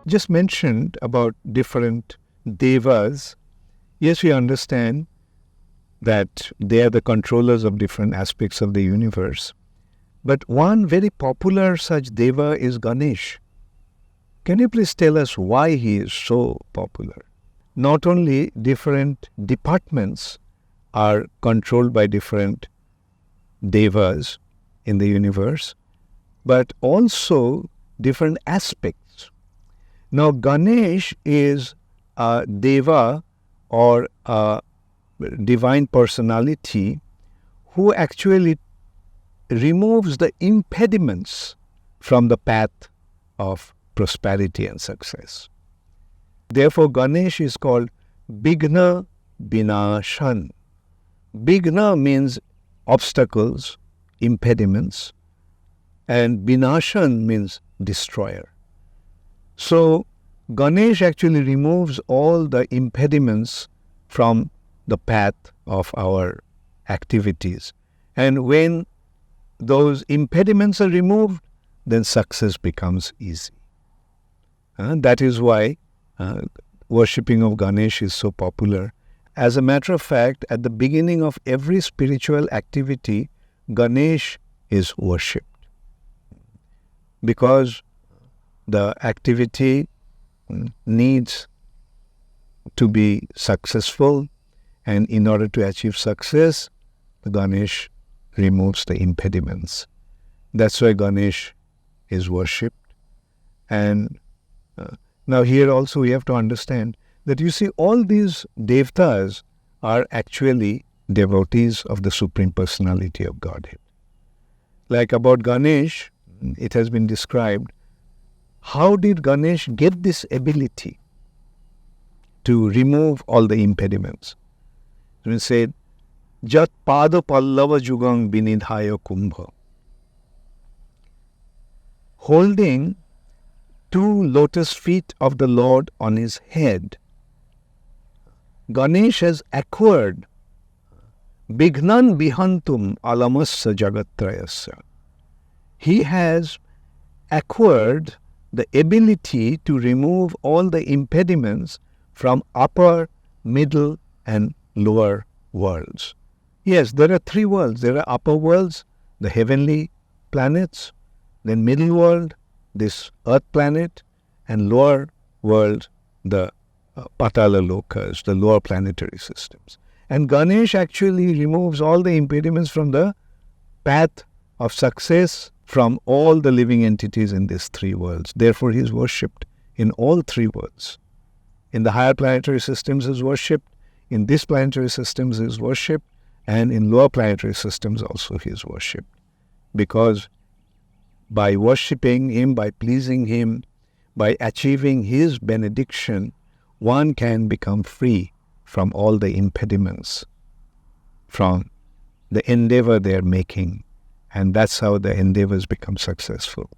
just mentioned about different devas, yes, we understand that they are the controllers of different aspects of the universe. But one very popular such deva is Ganesh. Can you please tell us why he is so popular? Not only different departments are controlled by different devas in the universe, but also different aspects. Now, Ganesh is a deva or a divine personality who actually removes the impediments from the path of prosperity and success. Therefore, Ganesh is called Bighna Binashan. Bighna means obstacles, impediments, and Binashan means destroyer. So, Ganesh actually removes all the impediments from the path of our activities. And when those impediments are removed, then success becomes easy. That is why worshipping of Ganesh is so popular. As a matter of fact, at the beginning of every spiritual activity, Ganesh is worshipped. Because the activity needs to be successful, and in order to achieve success, the Ganesh removes the impediments. That's why Ganesh is worshipped. And now here also we have to understand that you see all these devtas are actually devotees of the Supreme Personality of Godhead. Like about Ganesh, it has been described, how did Ganesh get this ability to remove all the impediments? We said, Jat pada pallava jugang binidhaya kumbha. Holding 2 lotus feet of the Lord on his head, Ganesh has acquired Bighnan bihantum alamasya jagatrayasya. He has acquired the ability to remove all the impediments from upper, middle and lower worlds. Yes, there are 3 worlds. There are upper worlds, the heavenly planets, then middle world, this earth planet, and lower world, the Patala Lokas, the lower planetary systems. And Ganesh actually removes all the impediments from the path of success from all the living entities in these 3 worlds. Therefore, he is worshipped in all 3 worlds. In the higher planetary systems he is worshipped, in this planetary systems he is worshipped, and in lower planetary systems also he is worshipped. Because by worshipping him, by pleasing him, by achieving his benediction, one can become free from all the impediments, from the endeavor they are making. And that's how the endeavors become successful.